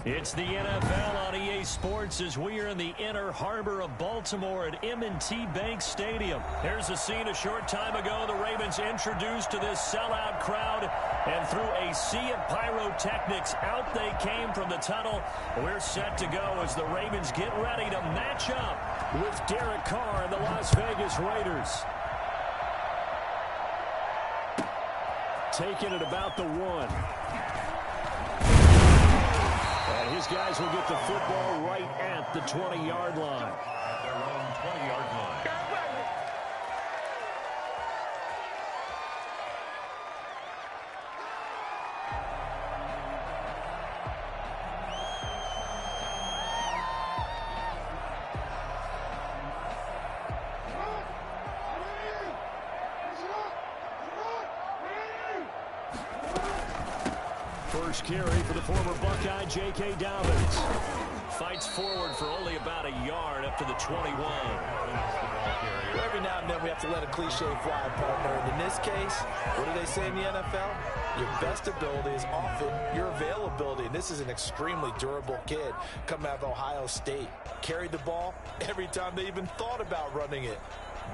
It's the NFL on EA Sports as we are in the inner harbor of Baltimore at M&T Bank Stadium. Here's a scene a short time ago. The Ravens introduced to this sellout crowd, and through a sea of pyrotechnics, out they came from the tunnel. We're set to go as the Ravens get ready to match up with Derek Carr and the Las Vegas Raiders. Taking it about the 1. And his guys will get the football right at the 20-yard line. At their own 20-yard line. First carry for the former Buckeye, J.K. Dobbins. Fights forward for only about a yard up to the 21. Every now and then we have to let a cliche fly, partner. And in this case, what do they say in the NFL? Your best ability is often your availability. And this is an extremely durable kid coming out of Ohio State. Carried the ball every time they even thought about running it.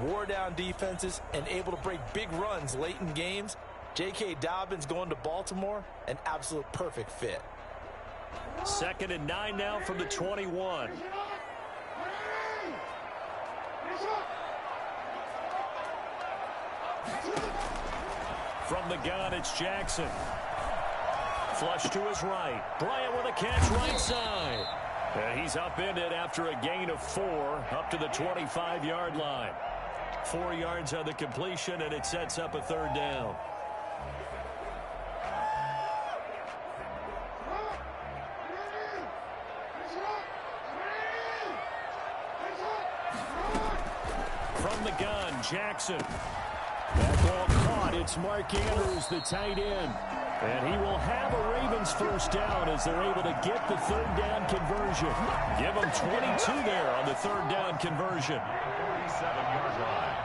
Wore down defenses and able to break big runs late in games. J.K. Dobbins going to Baltimore, an absolute perfect fit. 2nd and 9 now from the 21. From the gun, it's Jackson. Flush to his right. Bryant with a catch right side. And he's upended after a gain of 4 up to the 25-yard line. 4 yards on the completion, and it sets up a 3rd down. From the gun, Jackson. That ball caught. It's Mark Andrews, the tight end. And he will have a Ravens first down as they're able to get the 3rd down conversion. Give them 22 there on the 3rd down conversion. 47-yard line.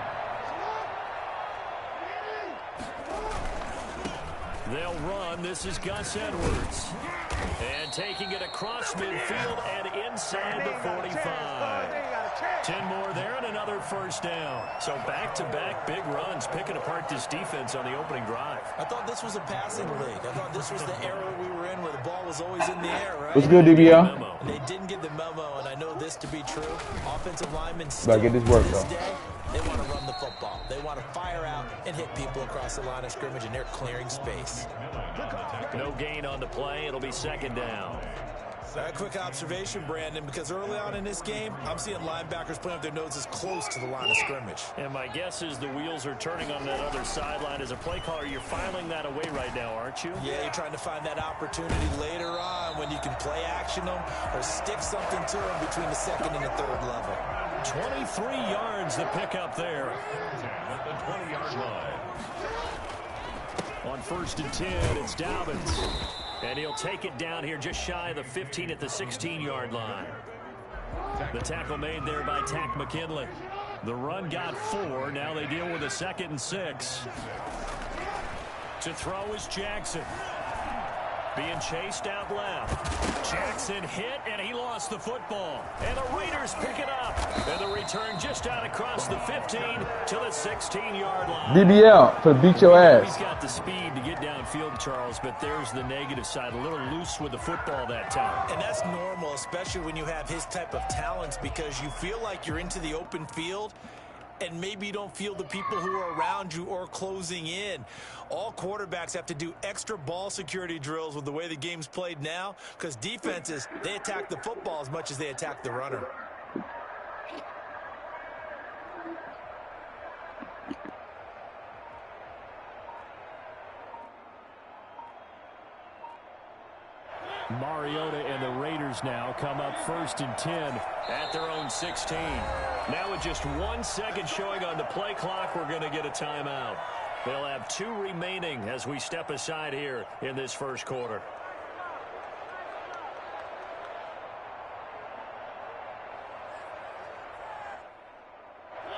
They'll run. This is Gus Edwards. And taking it across midfield and inside the 45. 10 more there and another first down. So back-to-back big runs, picking apart this defense on the opening drive. I thought this was a passing league. I thought this was the era we were in where the ball was always in the air, right? What's good, DBL? And they didn't get the memo, and I know this to be true. Offensive linemen But get this work, though. day, they want to run the football. They want to fire out and hit people across the line of scrimmage, and they're clearing space. No gain on the play. It'll be 2nd down. A quick observation, Brandon, because early on in this game, I'm seeing linebackers putting up their noses close to the line of scrimmage. And my guess is the wheels are turning on that other sideline. As a play caller, you're filing that away right now, aren't you? Yeah, you're trying to find that opportunity later on when you can play action them or stick something to them between the 2nd and the 3rd level. 23 yards to pick up there. At the 20-yard line. On 1st and 10, it's Dobbins. And he'll take it down here just shy of the 15 at the 16-yard line. The tackle made there by Tack McKinley. The run got 4. Now they deal with a 2nd and 6. To throw is Jackson. Being chased out left. Jackson hit, and he lost the football. And the Raiders pick it up. And the return just out across the 15 to the 16-yard line. DBL for beat your ass. He's got the speed to get downfield, Charles, but there's the negative side. A little loose with the football that time. And that's normal, especially when you have his type of talents, because you feel like you're into the open field and maybe you don't feel the people who are around you or closing in. All quarterbacks have to do extra ball security drills with the way the game's played now, because defenses, they attack the football as much as they attack the runner. Mariota and the Raiders now come up 1st and 10 at their own 16. Now with just 1 second showing on the play clock, we're going to get a timeout. They'll have 2 remaining as we step aside here in this first quarter.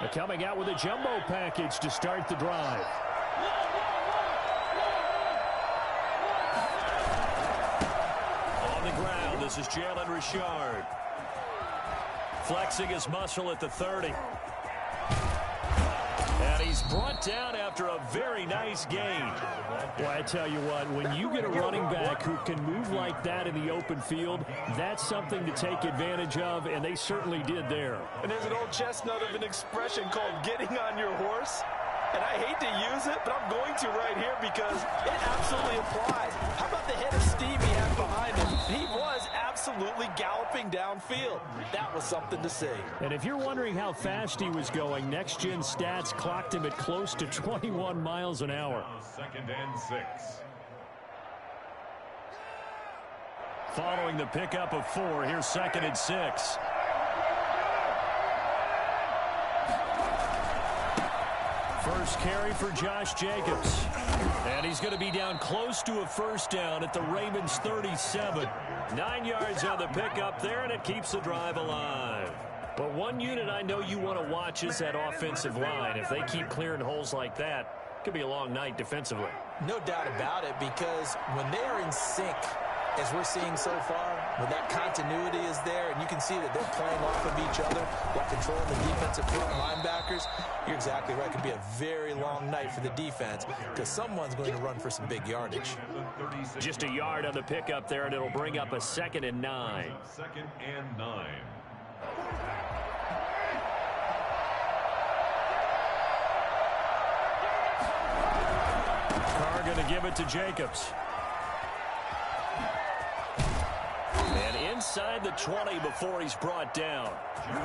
They're coming out with a jumbo package to start the drive. On the ground, This is Jalen Richard. Flexing his muscle at the 30. And he's brought down after a very nice gain. Well, I tell you what, when you get a running back who can move like that in the open field, that's something to take advantage of, and they certainly did there. And there's an old chestnut of an expression called getting on your horse. And I hate to use it, but I'm going to right here because it absolutely applies. How about the head of steam he had behind him? He was absolutely galloping downfield. That was something to see. And if you're wondering how fast he was going, Next Gen Stats clocked him at close to 21 miles an hour. 2nd and 6. Following the pickup of 4, here's 2nd and 6. First carry for Josh Jacobs. And he's going to be down close to a first down at the Ravens 37. 9 yards on the pickup there, and it keeps the drive alive. But one unit I know you want to watch is that offensive line. If they keep clearing holes like that, it could be a long night defensively. No doubt about it, because when they are in sync, as we're seeing so far, when that continuity is there and you can see that they're playing off of each other while controlling the defensive front linebackers, you're exactly right. It could be a very long night for the defense because someone's going to run for some big yardage. Just a yard on the pickup there, and it'll bring up a 2nd and 9. 2nd and 9. Carr going to give it to Jacobs. And inside the 20 before he's brought down.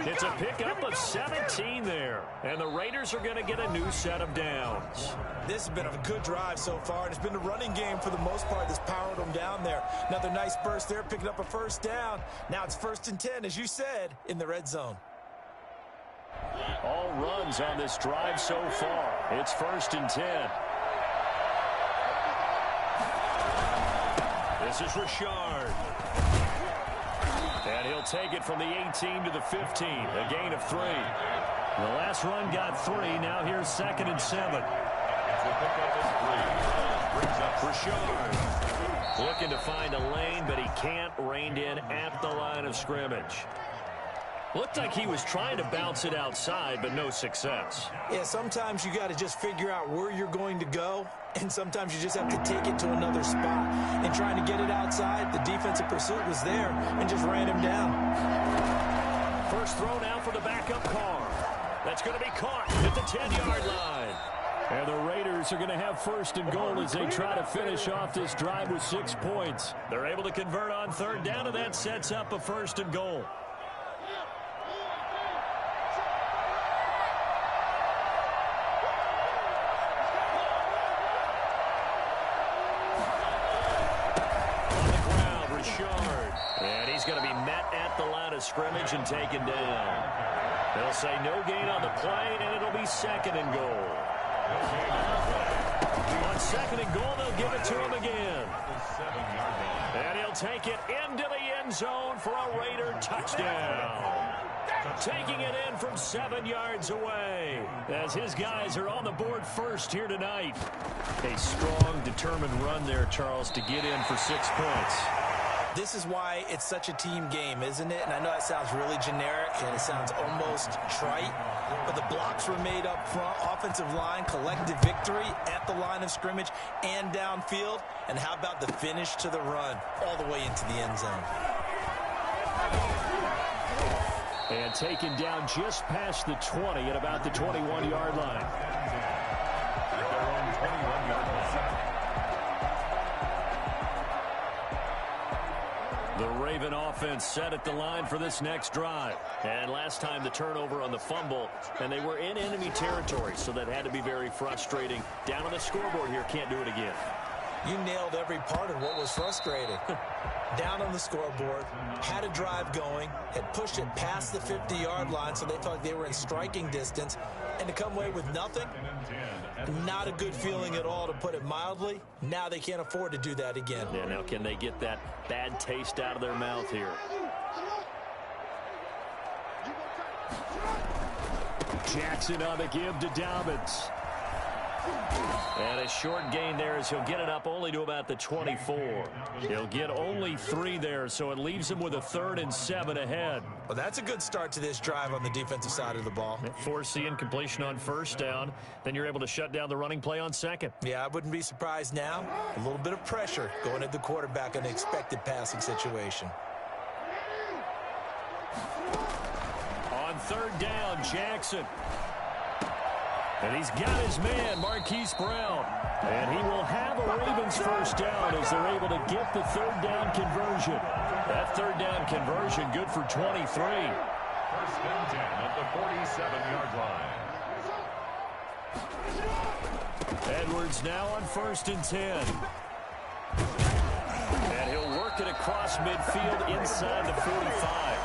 It's a pickup of 17 there. And the Raiders are going to get a new set of downs. This has been a good drive so far, and it's been a running game for the most part that's powered them down there. Another nice burst there, picking up a first down. Now it's 1st and 10, as you said, in the red zone. All runs on this drive so far. It's 1st and 10. This is Richard. And he'll take it from the 18 to the 15. A gain of 3. The last run got 3. Now here's 2nd and 7. Richard looking to find a lane, but he can't. Reined in at the line of scrimmage. Looked like he was trying to bounce it outside, but no success. Yeah, sometimes you got to just figure out where you're going to go, and sometimes you just have to take it to another spot. And trying to get it outside, the defensive pursuit was there and just ran him down. First throw now for the backup Carr. That's going to be caught at the 10-yard line. And the Raiders are going to have 1st and goal as they try to finish off this drive with 6 points. They're able to convert on 3rd down, and that sets up a 1st and goal. And he's going to be met at the line of scrimmage and taken down. They'll say no gain on the play, and it'll be 2nd and goal. On 2nd and goal, they'll give it to him again. And he'll take it into the end zone for a Raider touchdown. Taking it in from 7 yards away as his guys are on the board first here tonight. A strong, determined run there, Charles, to get in for 6 points. This is why it's such a team game, isn't it? And I know that sounds really generic and it sounds almost trite, but the blocks were made up front, offensive line, collective victory at the line of scrimmage and downfield. And how about the finish to the run all the way into the end zone? And taken down just past the 20 at about the 21-yard line. The Raven offense set at the line for this next drive. And last time the turnover on the fumble, and they were in enemy territory, so that had to be very frustrating. Down on the scoreboard here, can't do it again. You nailed every part of what was frustrating. Down on the scoreboard, had a drive going, had pushed it past the 50-yard line, so they felt like they were in striking distance, and to come away with nothing, not a good feeling at all, to put it mildly. Now they can't afford to do that again. Yeah, now can they get that bad taste out of their mouth here? Jackson on the give to Dobbins. And a short gain there as he'll get it up only to about the 24. He'll get only 3 there, so it leaves him with a 3rd and 7 ahead. Well, that's a good start to this drive on the defensive side of the ball. Force the incompletion on 1st down. Then you're able to shut down the running play on 2nd. Yeah, I wouldn't be surprised now. A little bit of pressure going at the quarterback in an expected passing situation. On 3rd down, Jackson. And he's got his man, Marquise Brown. And he will have a Ravens 1st down as they're able to get the 3rd down conversion. That 3rd down conversion good for 23. 1st and 10 at the 47-yard line. Edwards now on 1st and 10. And he'll work it across midfield inside the 45.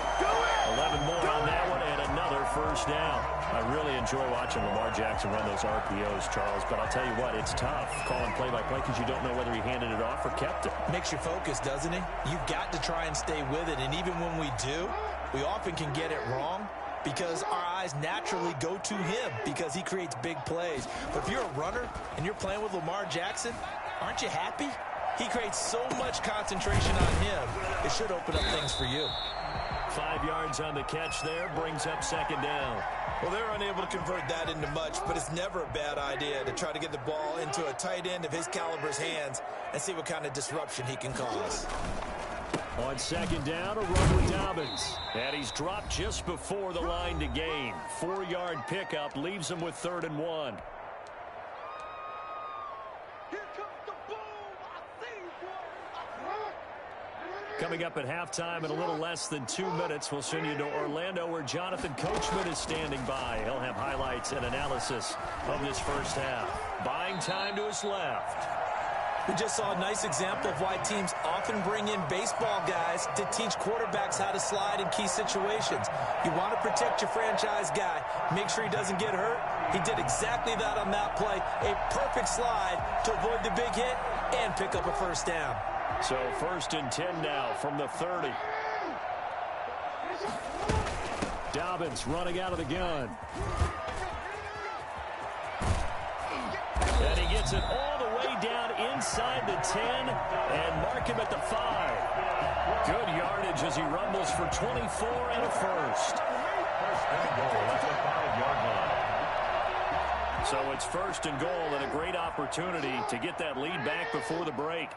11 more on that one and another 1st down. I really enjoy watching Lamar Jackson run those RPOs, Charles, but I'll tell you what, it's tough calling play-by-play because you don't know whether he handed it off or kept it. Makes you focus, doesn't it? You've got to try and stay with it, and even when we do, we often can get it wrong because our eyes naturally go to him because he creates big plays. But if you're a runner and you're playing with Lamar Jackson, aren't you happy? He creates so much concentration on him, it should open up things for you. 5 yards on the catch there, brings up 2nd down. Well, they're unable to convert that into much, but it's never a bad idea to try to get the ball into a tight end of his caliber's hands and see what kind of disruption he can cause. On 2nd down, a run with Dobbins. And he's dropped just before the line to gain. 4-yard pickup leaves him with 3rd and 1. Coming up at halftime in a little less than 2 minutes, we'll send you to Orlando where Jonathan Coachman is standing by. He'll have highlights and analysis of this 1st half. Buying time to his left. We just saw a nice example of why teams often bring in baseball guys to teach quarterbacks how to slide in key situations. You want to protect your franchise guy. Make sure he doesn't get hurt. He did exactly that on that play. A perfect slide to avoid the big hit and pick up a 1st down. So 1st and 10 now from the 30. Dobbins running out of the gun. And he gets it all the way down inside the 10 and mark him at the 5. Good yardage as he rumbles for 24 and a 1st. 1st and goal at the 5-yard line. So it's 1st and goal and a great opportunity to get that lead back before the break.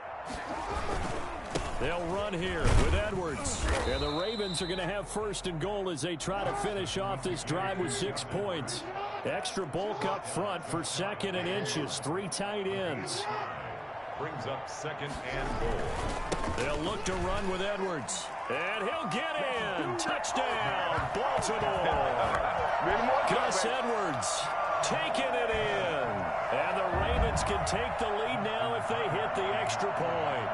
They'll run here with Edwards. And the Ravens are going to have 1st and goal as they try to finish off this drive with 6 points. Extra bulk up front for 2nd and inches. 3 tight ends. Brings up 2nd and goal. They'll look to run with Edwards. And he'll get in. Touchdown, Baltimore. Gus Edwards taking it in. And the Ravens can take the lead now if they hit the extra point.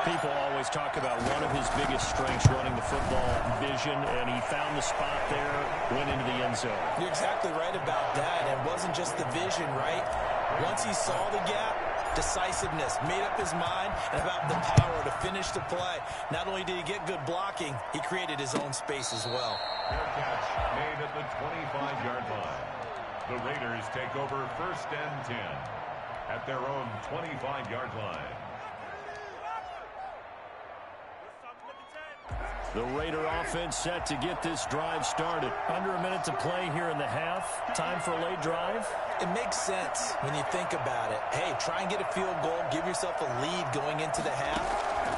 People always talk about one of his biggest strengths running the football, vision, and he found the spot there, went into the end zone. You're exactly right about that. It wasn't just the vision, right? Once he saw the gap, decisiveness, made up his mind, and about the power to finish the play. Not only did he get good blocking, he created his own space as well. Fair catch made at the 25-yard line. The Raiders take over 1st and 10 at their own 25-yard line. The Raider offense set to get this drive started. Under a minute to play here in the half. Time for a late drive. It makes sense when you think about it. Hey, try and get a field goal. Give yourself a lead going into the half.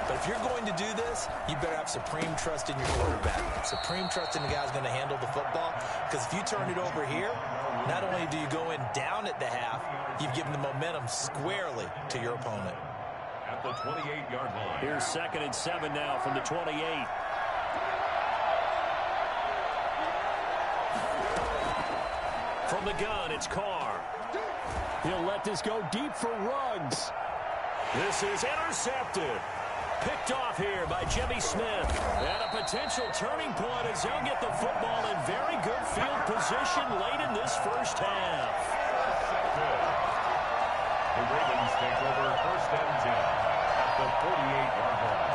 But if you're going to do this, you better have supreme trust in your quarterback. Supreme trust in the guy who's going to handle the football. Because if you turn it over here, not only do you go in down at the half, you've given the momentum squarely to your opponent. At the 28-yard line. Here's 2nd and 7 now from the 28. From the gun, it's Carr. He'll let this go deep for Ruggs. This is intercepted. Picked off here by Jimmy Smith. And a potential turning point as they'll get the football in very good field position late in this 1st half. The Ravens take over 1st and 10 at the 48-yard line.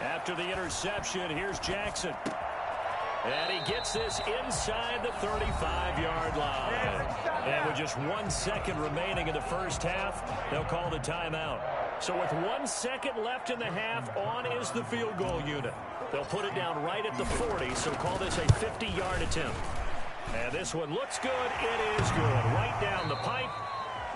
After the reception. Here's Jackson. And he gets this inside the 35-yard line. And with just 1 second remaining in the first half, they'll call the timeout. So with 1 second left in the half, on is the field goal unit. They'll put it down right at the 40, so call this a 50-yard attempt. And this one looks good. It is good. Right down the pipe.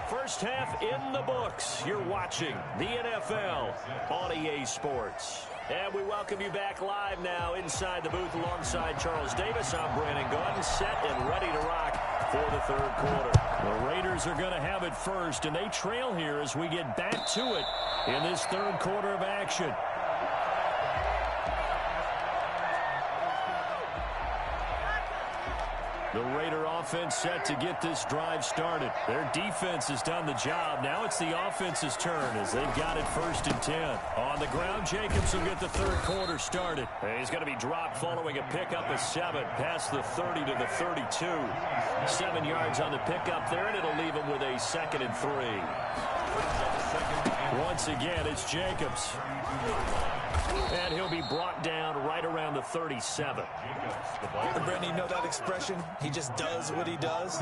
First half in the books. You're watching the NFL on EA Sports. And we welcome you back live now inside the booth alongside Charles Davis. I'm Brandon Gaudin, set and ready to rock for the third quarter. The Raiders are going to have it first, and they trail here as we get back to it in this third quarter of action. The Raider offense set to get this drive started. Their defense has done the job. Now it's the offense's turn as they've got it first and 10. On the ground, Jacobs will get the third quarter started. He's going to be dropped following a pickup of 7 past the 30 to the 32. 7 yards on the pickup there, and it'll leave him with a 2nd and 3. Once again, it's Jacobs. And he'll be brought down right around the 37. Brandon, you know that expression? He just does what he does.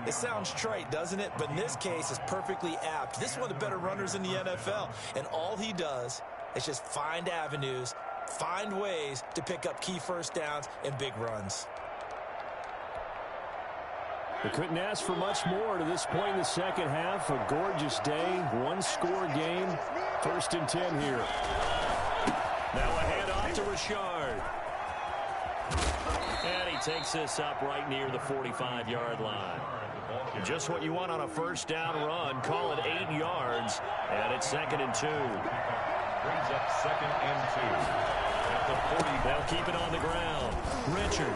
It sounds trite, doesn't it? But in this case, it's perfectly apt. This is one of the better runners in the NFL. And all he does is just find avenues, find ways to pick up key first downs and big runs. They couldn't ask for much more to this point in the second half. A gorgeous day, one-score game. First and 10 here. Now a handoff to Richard. And he takes this up right near the 45-yard line. Just what you want on a first down run. Call it 8 yards. And it's 2nd and 2. Brings up 2nd and 2. At the 40. They'll keep it on the ground. Richard.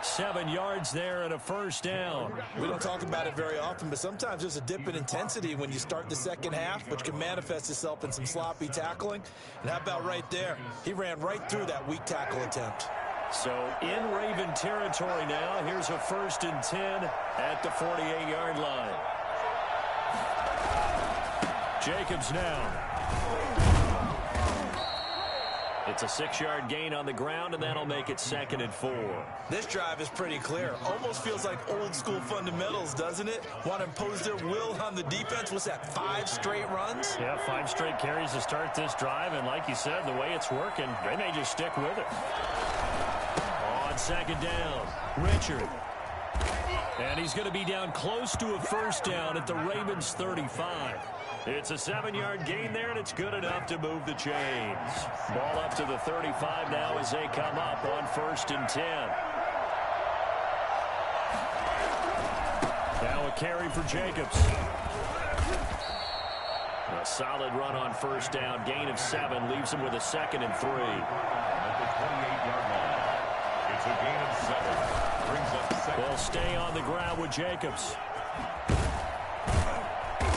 7 yards there and a first down. We don't talk about it very often, but sometimes there's a dip in intensity when you start the second half, which can manifest itself in some sloppy tackling. And how about right there? He ran right through that weak tackle attempt. So in Raven territory now. Here's a 1st and 10 at the 48-yard line. Jacobs now. It's a 6-yard gain on the ground, and that'll make it 2nd and 4. This drive is pretty clear. Almost feels like old-school fundamentals, doesn't it? Want to impose their will on the defense. What's that, 5 straight runs? Yeah, 5 straight carries to start this drive, and like you said, the way it's working, they may just stick with it. On 2nd down, Richard. And he's going to be down close to a first down at the Ravens' 35. It's a 7-yard gain there, and it's good enough to move the chains. Ball up to the 35 now as they come up on 1st and 10. Now a carry for Jacobs. A solid run on first down. Gain of 7 leaves him with a 2nd and 3. At the 28-yard line. It's a gain of 7. Brings up 2nd. They'll stay on the ground with Jacobs.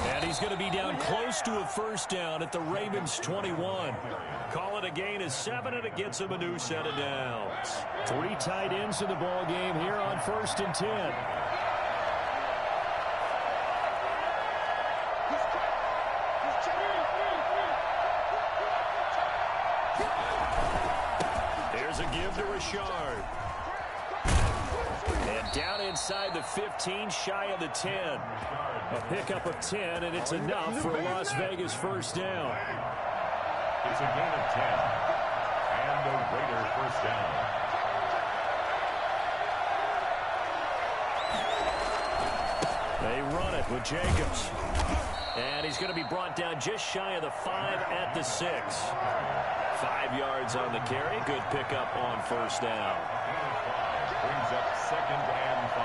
And he's going to be down close to a first down at the Ravens' 21. Call it a gain of 7, and it gets him a new set of downs. 3 tight ends in the ball game here on 1st and 10. Here's a give to Richard. And down inside the 15, shy of the 10. A pickup of 10, and it's enough for a Las Vegas first down. It's a gain of 10. And a Raider first down. They run it with Jacobs. And he's going to be brought down just shy of the 5 at the 6. 5 yards on the carry. Good pickup on first down. Brings up 2nd and 5.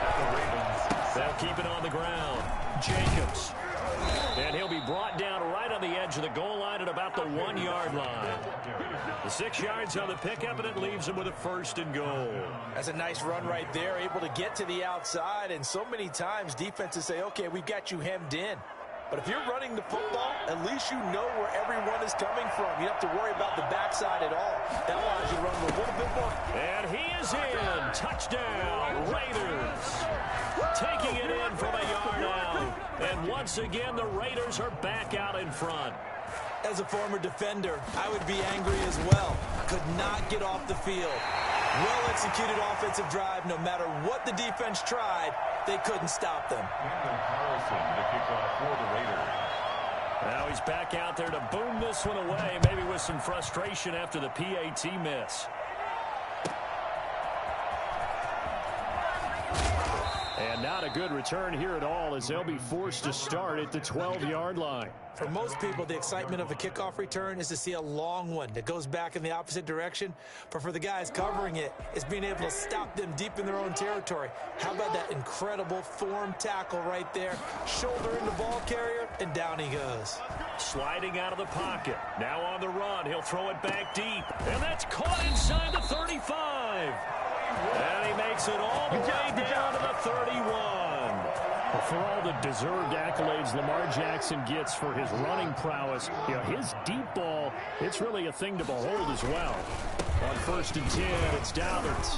At the Ravens. They'll keep it on the ground. Jacobs. And he'll be brought down right on the edge of the goal line at about the 1-yard line. The 6 yards on the pickup, and it leaves him with a 1st and goal. That's a nice run right there, able to get to the outside. And so many times defenses say, okay, we've got you hemmed in. But if you're running the football, at least you know where everyone is coming from. You don't have to worry about the backside at all. That allows you to run a little bit more. And he is in. Touchdown, Raiders. Taking it in from a yard out. And once again, the Raiders are back out in front. As a former defender, I would be angry as well. Could not get off the field. Well-executed offensive drive. No matter what the defense tried, they couldn't stop them. Carlson to kick off for the Raiders. Now he's back out there to boom this one away, maybe with some frustration after the PAT miss. And not a good return here at all, as they'll be forced to start at the 12-yard line. For most people, the excitement of a kickoff return is to see a long one that goes back in the opposite direction. But for the guys covering it, it's being able to stop them deep in their own territory. How about that incredible form tackle right there? Shoulder in the ball carrier, and down he goes. Sliding out of the pocket. Now on the run. He'll throw it back deep. And that's caught inside the 35. And he makes it all the way down to the 31. Well, for all the deserved accolades Lamar Jackson gets for his running prowess, you know, his deep ball, it's really a thing to behold as well. On 1st and 10, it's Doubins.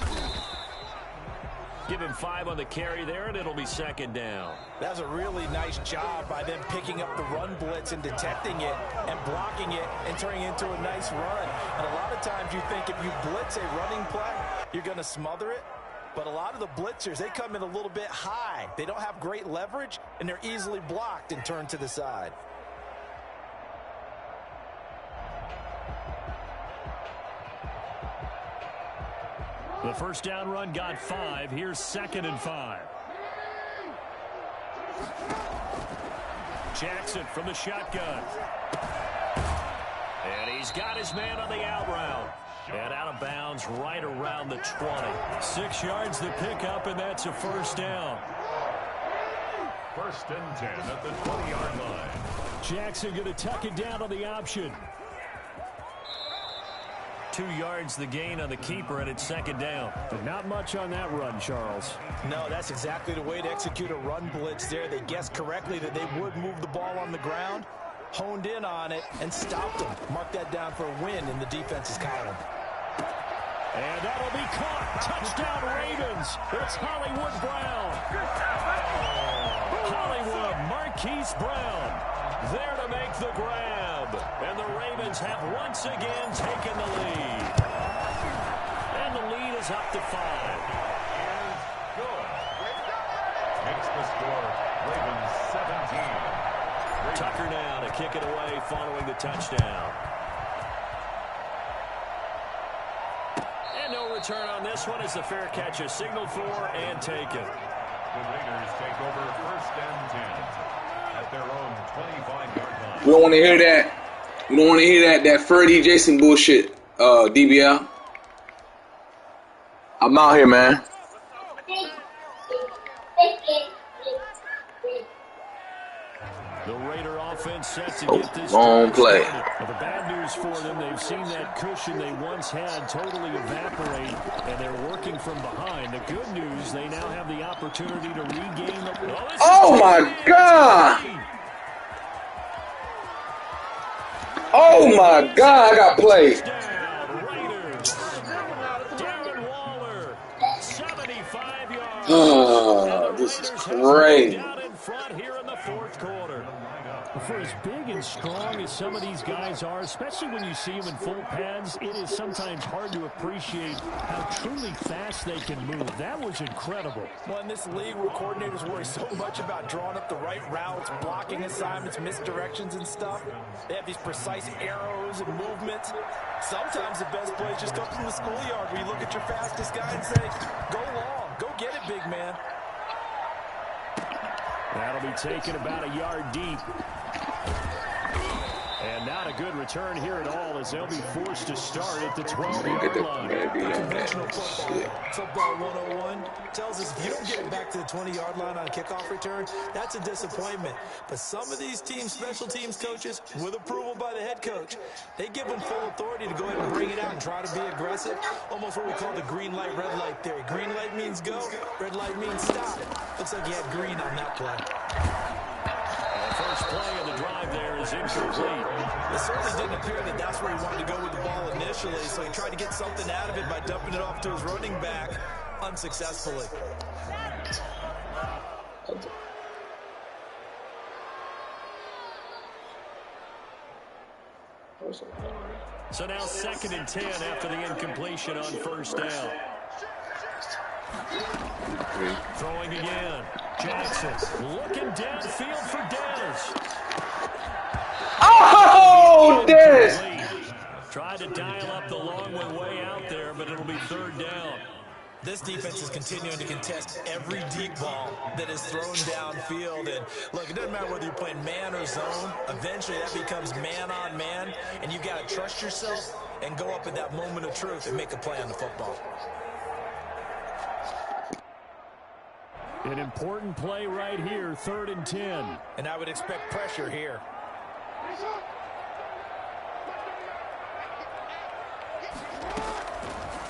Give him 5 on the carry there, and it'll be 2nd down. That's a really nice job by them picking up the run blitz and detecting it and blocking it and turning it into a nice run. And a lot of times you think if you blitz a running play, you're going to smother it. But a lot of the blitzers, they come in a little bit high. They don't have great leverage, and they're easily blocked and turned to the side. The 1st down run got 5. Here's 2nd and 5. Jackson from the shotgun. And he's got his man on the out route. And out of bounds right around the 20. 6 yards to pick up, and that's a 1st down. 1st and 10 at the 20-yard line. Jackson going to tuck it down on the option. 2 yards the gain on the keeper, and it's 2nd down. But not much on that run, Charles. No, that's exactly the way to execute a run blitz there. They guessed correctly that they would move the ball on the ground, honed in on it, and stopped them. Mark that down for a win in the defense's column. And that'll be caught. Touchdown, Ravens. It's Hollywood Brown. Hollywood, Marquise Brown, there to make the grab. And the Ravens have once again taken the lead. And the lead is up to 5. Good. Makes the score Ravens 17. Tucker now to kick it away following the touchdown. And no return on this one as the fair catch is signaled for and taken. The Raiders take over 1st and 10 at their own 25-yard line. We don't want to hear that. We don't want to hear that Freddie Jason bullshit, DBL. I'm out here, man. The Raider offense set to get this long play. Well, the bad news for them, they've seen that cushion they once had totally evaporate, and they're working from behind. The good news, they now have the opportunity to regain the ball. Oh, my God. Oh, my God, I got played. Darren Waller, 75 yards. Oh, this is crazy. Down in front here in the 4th quarter. For as big and strong as some of these guys are, especially when you see them in full pads, it is sometimes hard to appreciate how truly fast they can move. That was incredible. Well, in this league where coordinators worry so much about drawing up the right routes, blocking assignments, misdirections and stuff, they have these precise arrows and movements. Sometimes the best plays just come from the schoolyard where you look at your fastest guy and say, go long, go get it, big man. That'll be taken about a yard deep. And not a good return here at all as they'll be forced to start at the 12-yard line. Conventional football 101 tells us if you don't get it back to the 20-yard line on a kickoff return, that's a disappointment. But some of these teams, special teams coaches, with approval by the head coach, they give them full authority to go ahead and bring it out and try to be aggressive. Almost what we call the green light, red light theory. Green light means go, red light means stop. Looks like you had green on that play. First play of the drive there is incomplete. It certainly didn't appear that that's where he wanted to go with the ball initially, so he tried to get something out of it by dumping it off to his running back unsuccessfully. So now 2nd and 10 after the incompletion on first down. Throwing again. Jackson looking downfield for Dez. Oh, Dez! Tried to dial up the long way out there, but it'll be 3rd down. This defense is continuing to contest every deep ball that is thrown downfield. And look, it doesn't matter whether you're playing man or zone. Eventually, that becomes man on man, and you got to trust yourself and go up at that moment of truth and make a play on the football. An important play right here, 3rd and 10. And I would expect pressure here.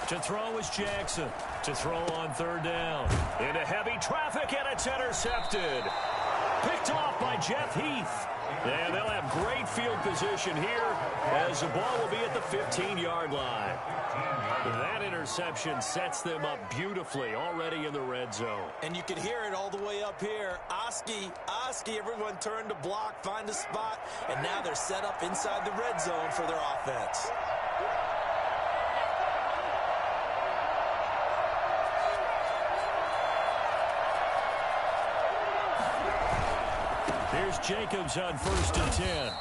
To throw is Jackson. To throw on 3rd down. Into heavy traffic, and it's intercepted. Picked off by Jeff Heath. And they'll have great field position here as the ball will be at the 15-yard line. That interception sets them up beautifully already in the red zone. And you can hear it all the way up here. Oski, everyone turned to block, find a spot, and now they're set up inside the red zone for their offense. Here's Jacobs on 1st and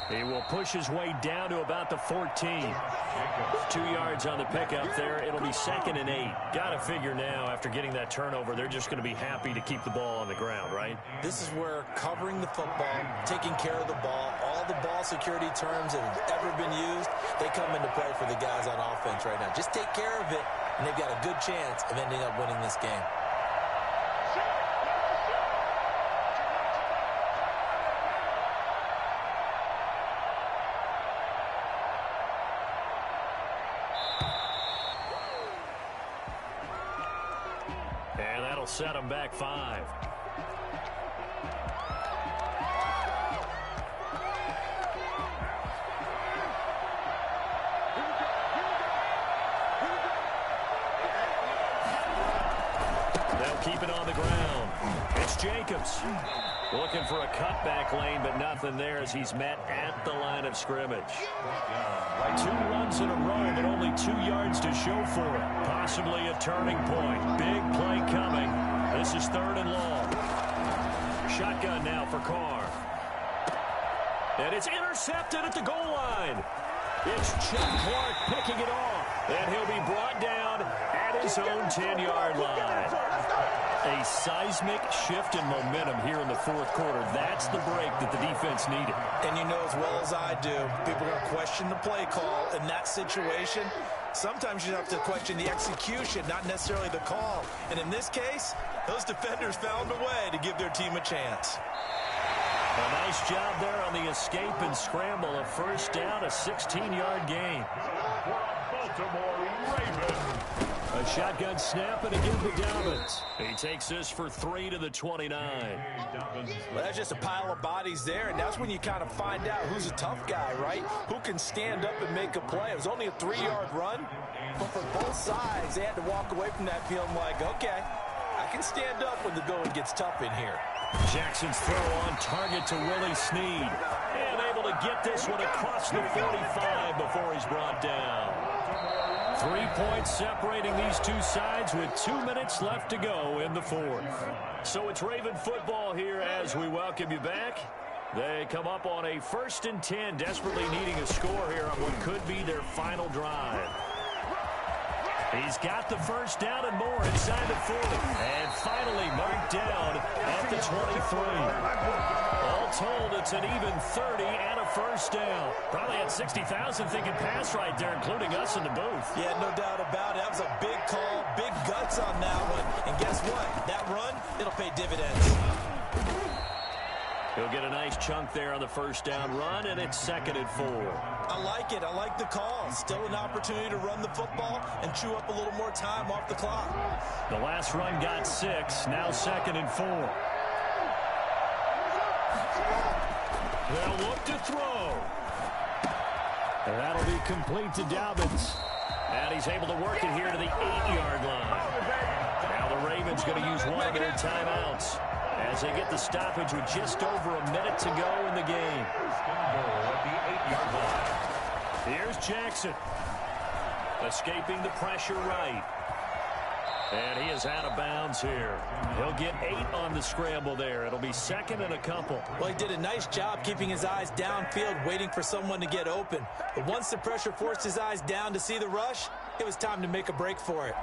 10. He will push his way down to about the 14. 2 yards on the pickup there. It'll be 2nd and 8. Got to figure now, after getting that turnover, they're just going to be happy to keep the ball on the ground, right? This is where covering the football, taking care of the ball, all the ball security terms that have ever been used, they come into play for the guys on offense right now. Just take care of it, and they've got a good chance of ending up winning this game. Set them back 5. They'll keep it on the ground. It's Jacobs looking for a cutback lane, but nothing there as he's met at the line of scrimmage. 2 runs in a row, but only 2 yards to show for it. Possibly a turning point. Big play coming. This is 3rd and long. Shotgun now for Carr. And it's intercepted at the goal line. It's Chuck Clark picking it off. And he'll be brought down at his own 10-yard line. A seismic shift in momentum here in the 4th quarter. That's the break that the defense needed. And you know as well as I do, people are going to question the play call in that situation. Sometimes you have to question the execution, not necessarily the call. And in this case, those defenders found a way to give their team a chance. A nice job there on the escape and scramble. A 1st down, a 16-yard gain. Baltimore Ravens. A shotgun snap and again to Dobbins. He takes this for 3 to the 29. Well, that's just a pile of bodies there, and that's when you kind of find out who's a tough guy, right? Who can stand up and make a play. It was only a 3-yard run, but for both sides, they had to walk away from that field like, okay, I can stand up when the going gets tough in here. Jackson's throw on target to Willie Snead. And able to get this one across the 45 before he's brought down. 3 points separating these two sides with 2 minutes left to go in the 4th. So it's Raven football here as we welcome you back. They come up on a 1st and 10, desperately needing a score here on what could be their final drive. He's got the 1st down and more inside the 40. And finally marked down at the 23. All told, it's an even 30 and a 1st down. Probably had 60,000 thinking pass right there, including us in the booth. Yeah, no doubt about it. That was a big call, big guts on that one. And guess what? That run, it'll pay dividends. He'll get a nice chunk there on the 1st down run, and it's 2nd and 4. I like it. I like the call. Still an opportunity to run the football and chew up a little more time off the clock. The last run got 6. Now 2nd and 4. They'll look to throw. And that'll be complete to Dobbins. And he's able to work it here to the 8-yard line. Now the Ravens going to use one of their timeouts as they get the stoppage with just over a minute to go in the game. At the 8-yard line. Here's Jackson. Escaping the pressure right. And he is out of bounds here. He'll get 8 on the scramble there. It'll be second and a couple. Well, he did a nice job keeping his eyes downfield, waiting for someone to get open. But once the pressure forced his eyes down to see the rush, it was time to make a break for it.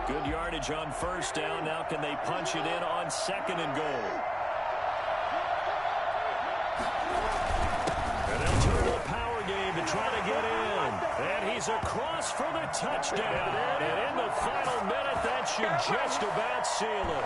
Good yardage on first down. Now can they punch it in on second and goal? And they'll turn to the power game to try to get in. And he's across for the touchdown. And in the final minute, that should just about seal it.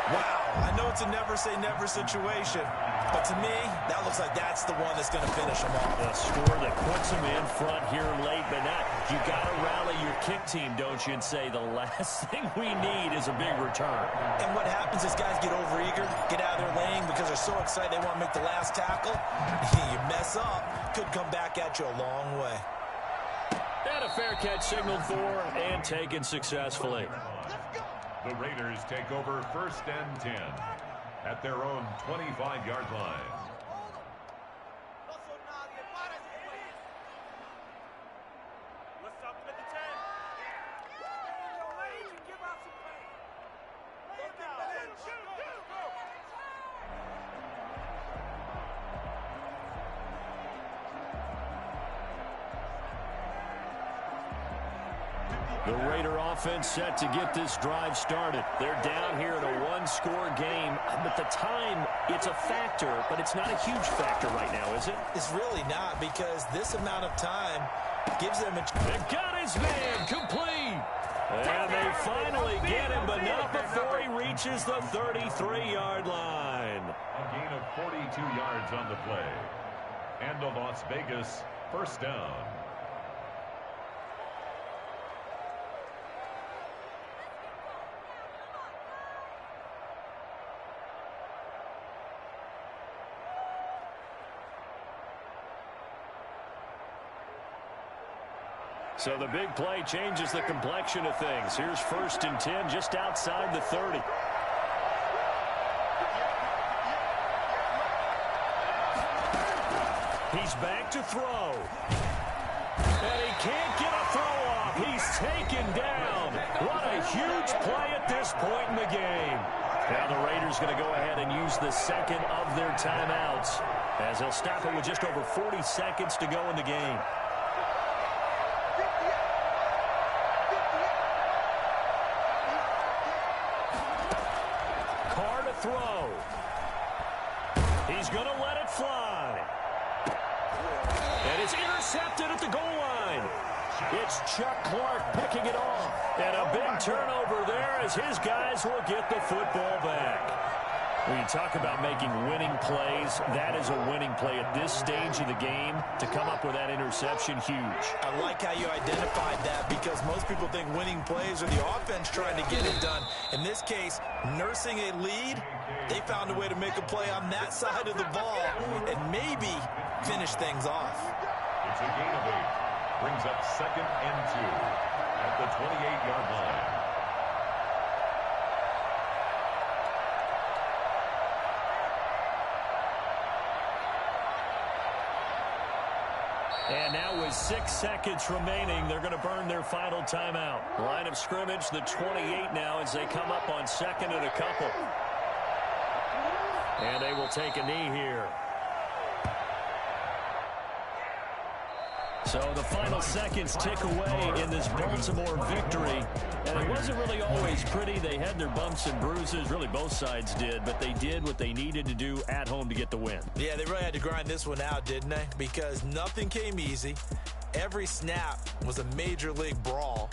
Wow, I know it's a never-say-never situation, but to me, that looks like that's the one that's going to finish them off. A score that puts them in front here late, but now you got to rally your kick team, don't you, and say the last thing we need is a big return. And what happens is guys get overeager, get out of their lane because they're so excited they want to make the last tackle. You mess up, could come back at you a long way. And a fair catch signaled for and taken successfully. The Raiders take over first and 10 at their own 25-yard line. The Raider offense set to get this drive started. They're down here in a one-score game. But the time, it's a factor, but it's not a huge factor right now, is it? It's really not, because this amount of time gives them a... They've got his man complete. And they finally get him, but not before he reaches the 33-yard line. A gain of 42 yards on the play. And a Las Vegas first down. So the big play changes the complexion of things. Here's first and 10 just outside the 30. He's back to throw. And he can't get a throw off. He's taken down. What a huge play at this point in the game. Now the Raiders going to go ahead and use the second of their timeouts, as they'll stop it with just over 40 seconds to go in the game. Throw. He's going to let it fly. And it's intercepted at the goal line. It's Chuck Clark picking it off. And a big turnover there as his guys will get the football back. When you talk about making winning plays, that is a winning play at this stage of the game. To come up with that interception, huge. I like how you identified that, because most people think winning plays are the offense trying to get it done. In this case, nursing a lead, they found a way to make a play on that side of the ball and maybe finish things off. It's a gain of 8. Brings up second and 2 at the 28-yard line. And now with 6 seconds remaining, they're going to burn their final timeout. Line of scrimmage, the 28 now, as they come up on second and a couple. And they will take a knee here. So the final seconds tick away in this Baltimore victory. And it wasn't really always pretty. They had their bumps and bruises. Really, both sides did. But they did what they needed to do at home to get the win. Yeah, they really had to grind this one out, didn't they? Because nothing came easy. Every snap was a major league brawl.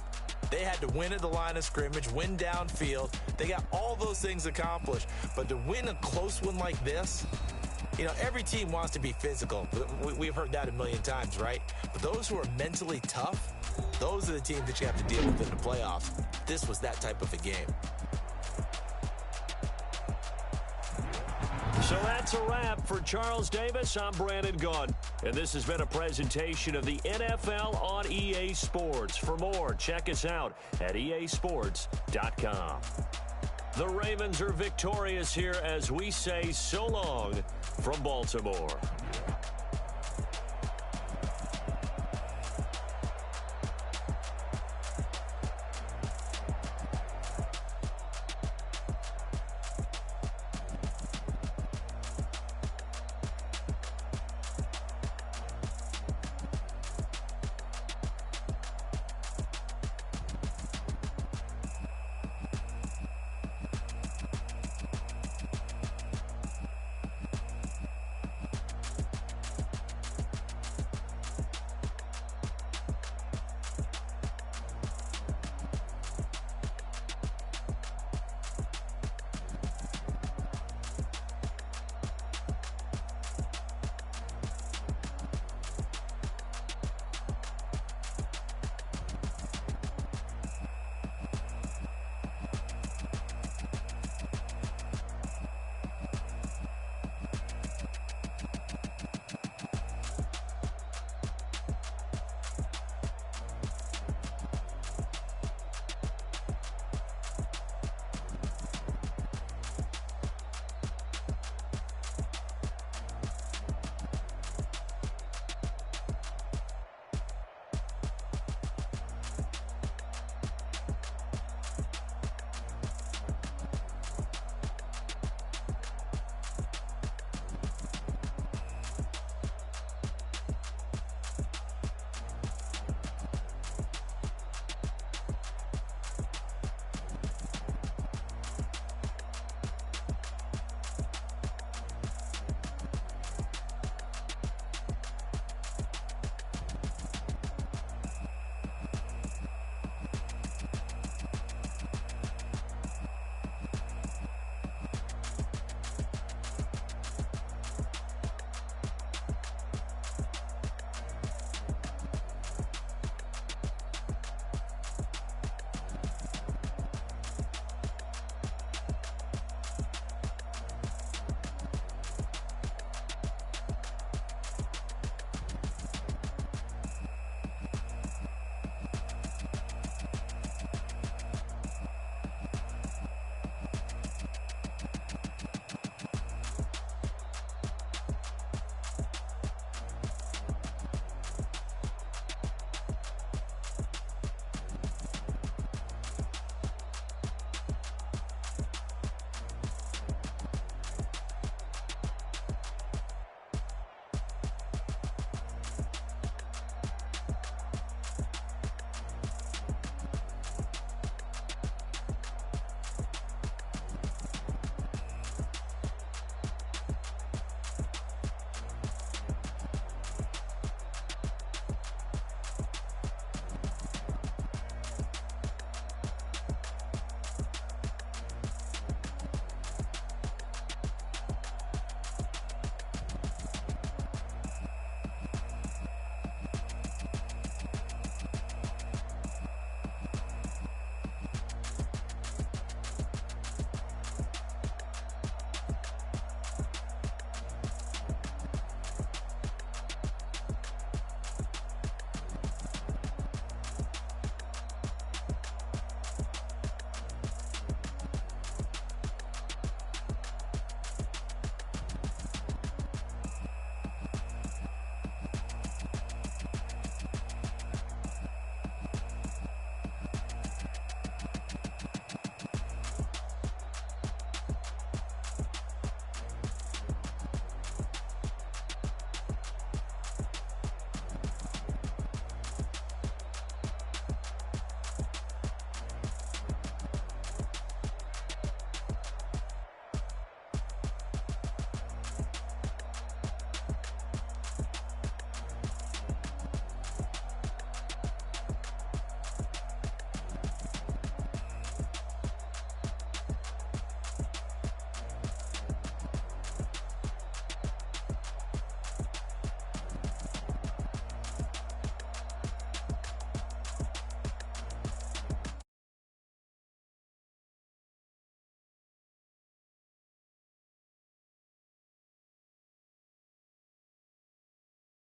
They had to win at the line of scrimmage, win downfield. They got all those things accomplished. But to win a close one like this, you know, every team wants to be physical. We've heard that a million times, right? But those who are mentally tough, those are the teams that you have to deal with in the playoffs. This was that type of a game. So that's a wrap for Charles Davis. I'm Brandon Gaudin, and this has been a presentation of the NFL on EA Sports. For more, check us out at easports.com. The Ravens are victorious here as we say so long from Baltimore.